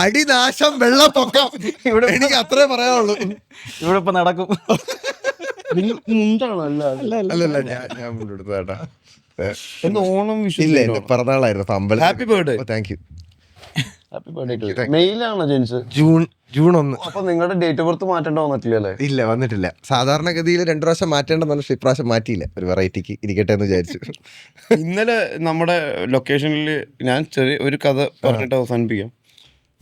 അടിനാശം വെള്ളപ്പൊക്കം ഇവിടെ എനിക്ക് അത്രേ പറയാനുള്ളൂ. ഇവിടെ ഇപ്പൊ നടക്കും. അല്ലല്ല ഞാൻ മുണ്ടെടുത്തതാ. ഓണം ഇല്ല എന്റെ പിറന്നാളായിരുന്നു അമ്പലം. Happy birthday. Thank you. Happy birthday. മെയിലാണോ ജനിച്ചത്? ജൂൺ 1. അപ്പൊ നിങ്ങളുടെ ഡേറ്റ് ഓഫ് ബർത്ത് മാറ്റേണ്ട വന്നിട്ടില്ലല്ലേ? ഇല്ല വന്നിട്ടില്ല. സാധാരണഗതിയിൽ 2 പ്രാവശ്യം മാറ്റേണ്ടെന്നാണ്, പക്ഷെ ഇപ്രാവശ്യം മാറ്റിയില്ല. ഒരു വെറൈറ്റിക്ക് ഇരിക്കട്ടെ എന്ന് വിചാരിച്ചു. ഇന്നലെ നമ്മുടെ ലൊക്കേഷനിൽ ഞാൻ ഒരു കഥ പറഞ്ഞിട്ട് അവസാനിപ്പിക്കാം.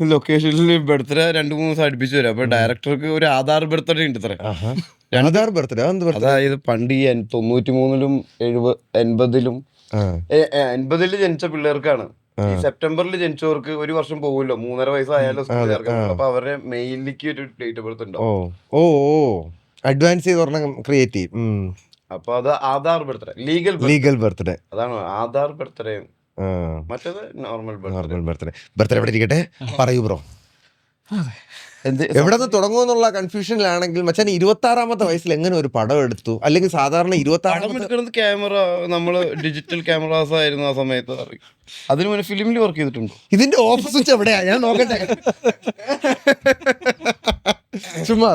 ലൊക്കേഷനിൽ ബർത്ത്ഡേ 2-3 ദിവസം അടുപ്പിച്ച് വരും. അപ്പൊ ഡയറക്ടർക്ക് ഒരു ആധാർ ബർത്ത്ഡേ ഉണ്ട് ഇത്ര. ആധാർ ബർത്ത്ഡേ അതായത് പണ്ട് ഈ 93-ലും 80-ലും 80-ല് ജനിച്ച പിള്ളേർക്കാണ്. ഈ സെപ്റ്റംബറിൽ ജനിച്ചവർക്ക് ഒരു വർഷം പോകുമല്ലോ, 3.5 വയസ്സായാലും. അപ്പൊ അവരുടെ മെയിലിലേക്ക് ഒരു ഡേറ്റ് ഓഫ് ബർത്ത് ഉണ്ടാവും. ഓ അഡ്വാൻസ് ചെയ്ത് ഒരെണ്ണം ക്രിയേറ്റ് ചെയ്യും. അപ്പൊ അത് ആധാർ ബർത്ത്ഡേ, ലീഗൽ ബർത്ത്ഡേ. അതാണ് ആധാർ ബർത്ത്ഡേ. മറ്റേത് നോർമൽ ബർത്ത്ഡേ എവിടെ ഇരിക്കട്ടെ. പറയൂ ബ്രോ, എവിടെ നിന്ന് തുടങ്ങുമെന്നുള്ള കൺഫ്യൂഷനിലാണെങ്കിൽ മച്ചാൻ 26-ാമത്തെ വയസ്സിൽ എങ്ങനെ ഒരു പടം എടുത്തു? അല്ലെങ്കിൽ സാധാരണ 26 ക്യാമറ, നമ്മള് ഡിജിറ്റൽ ക്യാമറാസ് ആയിരുന്നു ആ സമയത്ത്. അതിന് മുന്നേ ഫിലിമിൽ വർക്ക് ചെയ്തിട്ടുണ്ട്. ഇതിന്റെ ഓഫ് സ്വിച്ച് എവിടെയാ? ഞാൻ നോക്കട്ടെ. ചുമ്മാ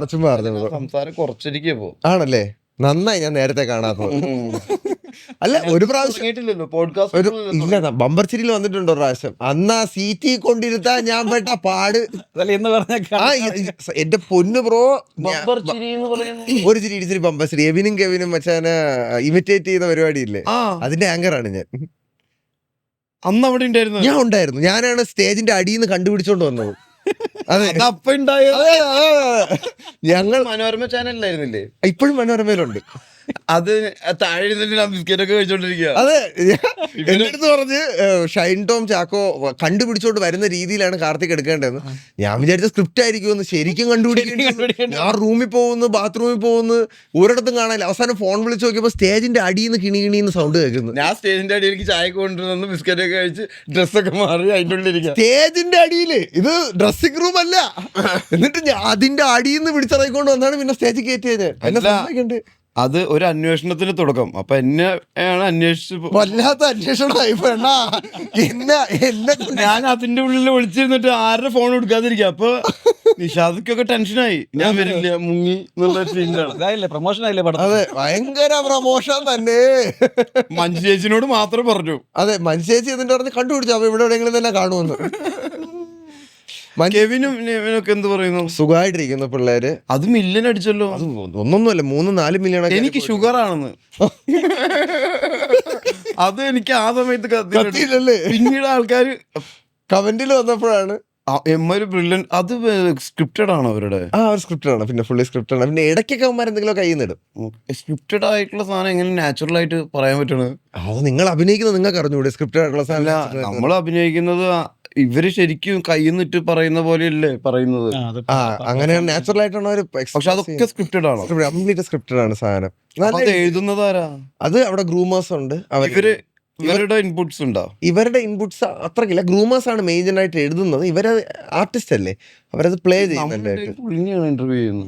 സംസാരം കുറച്ചിരിക്കോ ആണല്ലേ? നന്നായി, ഞാൻ നേരത്തെ കാണാത്തത്. അല്ല ഒരു പ്രാവശ്യം ഇല്ല, ബമ്പർ ചിരിയിൽ വന്നിട്ടുണ്ടോ പ്രാവശ്യം? അന്നാ സീറ്റിൽ കൊണ്ടിരുത്താ ഞാൻ പെട്ട പാട് എന്റെ പൊന്നു ബ്രോ. ഒരു ചിരി ഇടിച്ചിരി ബമ്പർ ചിരി. എവിനും കെവിനും മച്ചാനെ ഇമിറ്റേറ്റ് ചെയ്യുന്ന പരിപാടി ഇല്ലേ, അതിന്റെ ആങ്കറാണ് ഞാൻ. അന്ന് അവിടെ ഉണ്ടായിരുന്നു. ഞാൻ ഉണ്ടായിരുന്നു. ഞാനാണ് സ്റ്റേജിന്റെ അടിയിൽ നിന്ന് കണ്ടുപിടിച്ചോണ്ട് വന്നത്. അതെ, ഞങ്ങൾ മനോരമ ചാനലിലായിരുന്നില്ലേ? ഇപ്പോഴും മനോരമയിലുണ്ട്. അത് താഴെ ബിസ്ക്കറ്റ് ഒക്കെ കഴിച്ചോണ്ടിരിക്കുക. അതെ, എന്റെ അടുത്ത് പറഞ്ഞ് ഷൈൻ ടോം ചാക്കോ കണ്ടുപിടിച്ചോണ്ട് വരുന്ന രീതിയിലാണ് കാർത്തിക് എടുക്കേണ്ടതെന്ന്. ഞാൻ വിചാരിച്ച സ്ക്രിപ്റ്റ് ആയിരിക്കുമെന്ന്. ശരിക്കും കണ്ടുപിടിക്കാൻ ഞാൻ റൂമിൽ പോകുന്നു, ബാത്റൂമിൽ പോകുന്നു, ഒരിടത്തും കാണാനില്ല. അവസാനം ഫോൺ വിളിച്ച് നോക്കിയപ്പോ സ്റ്റേജിന്റെ അടിയിൽ നിന്ന് കിണിന്ന് സൗണ്ട് കേൾക്കുന്നു. ഞാൻ സ്റ്റേജിന്റെ അടിയിലേക്ക് ചായ കൊണ്ടുവന്ന് ബിസ്ക്കറ്റ് ഒക്കെ കഴിച്ച് ഡ്രസ്സൊക്കെ മാറി അതിൻ്റെ ഉള്ളിലിരിക്കുക. സ്റ്റേജിന്റെ അടിയില്, ഇത് ഡ്രസ്സിംഗ് റൂം അല്ല. എന്നിട്ട് ഞാൻ അതിന്റെ അടിയിൽ നിന്ന് പിടിച്ചിറങ്ങിക്കൊണ്ട് വന്നാണ് പിന്നെ സ്റ്റേജിൽ കയറ്റിയത്. എന്നെ സമ്മതിക്കണ്ടേ? അത് ഒരു അന്വേഷണത്തിന് തുടക്കം. അപ്പൊ എന്നെ ആണ് അന്വേഷിച്ച്, വല്ലാത്ത അന്വേഷണമായി. ഞാൻ അതിന്റെ ഉള്ളിൽ വിളിച്ചിരുന്നിട്ട് ആരുടെ ഫോൺ എടുക്കാതിരിക്കുക. അപ്പൊ നിഷാദക്കൊക്കെ ടെൻഷനായി. ഞാൻ വരില്ല, മുങ്ങി എന്നുള്ള ഫീലാണ്. പ്രൊമോഷൻ ആയില്ലേ പടം? അതെ, ഭയങ്കര പ്രമോഷൻ തന്നെ. മഞ്ജു ചേച്ചിനോട് മാത്രം പറഞ്ഞു. അതെ, മഞ്ജു ചേച്ചി എന്നിട്ട് പറഞ്ഞ് കണ്ടുപിടിച്ചു അപ്പൊ ഇവിടെ എവിടെയെങ്കിലും തന്നെ കാണുമെന്ന്. കെവിനും ഒക്കെ എന്ത് പറയുന്നു? സുഖമായിട്ടിരിക്കുന്നു പിള്ളേര്. അത് മില്യൺ അടിച്ചല്ലോ. അത് ഒന്നൊന്നുമല്ല, 3-4 മില്യൺ. എനിക്ക് ഷുഗർ ആണെന്ന് അത് എനിക്ക് ആ സമയത്ത് കത്തിയില്ലല്ലേ. പിന്നീട് ആൾക്കാർ കമന്റിൽ വന്നപ്പോഴാണ് ബ്രില്യന്റ്. അത് സ്ക്രിപ്റ്റഡ് ആണോ അവരുടെ? സ്ക്രിപ്റ്റഡ് ആണ്, പിന്നെ ഫുള്ളി സ്ക്രിപ്റ്റഡ് ആണ്. പിന്നെ ഇടയ്ക്കൊക്കെ അവന്മാർ എന്തെങ്കിലും കയ്യിൽ നിന്നിടും. സ്ക്രിപ്റ്റഡ് ആയിട്ടുള്ള സാധനം എങ്ങനെ നാച്ചുറൽ ആയിട്ട് പറയാൻ പറ്റണത്? അത് നിങ്ങൾ അഭിനയിക്കുന്നത് നിങ്ങൾക്ക് അറിഞ്ഞൂടെ? സ്ക്രിപ്റ്റഡ് ആയിട്ടുള്ള സാധനം നമ്മൾ അഭിനയിക്കുന്നത് ഇവര് ശരിക്കും കയ്യിൽ നിന്നിട്ട് പറയുന്ന പോലെയല്ലേ പറയുന്നത്. അങ്ങനെയാണ്, നാച്ചുറൽ ആയിട്ടാണ് അവർ. പക്ഷെ അതൊക്കെ സ്ക്രിപ്റ്റഡ് ആണോ? കംപ്ലീറ്റ് സ്ക്രിപ്റ്റഡ് ആണ് സാധനം. എഴുതുന്നത് ആരാ? അത് അവിടെ ഗ്രൂമേഴ്സ് ഉണ്ട്. ഇവരുടെ ഇൻപുട്സ് ഉണ്ടോ? ഇവരുടെ ഇൻപുട്സ് അത്രക്കില്ല. ഗ്രൂമേഴ്സ് ആണ് മെയിൻ ആയിട്ട് എഴുതുന്നത്. ഇവര് ആർട്ടിസ്റ്റ് അല്ലേ, അവരത് പ്ലേ ചെയ്യുന്നുണ്ട്. ഇന്റർവ്യൂ ചെയ്യുന്നു.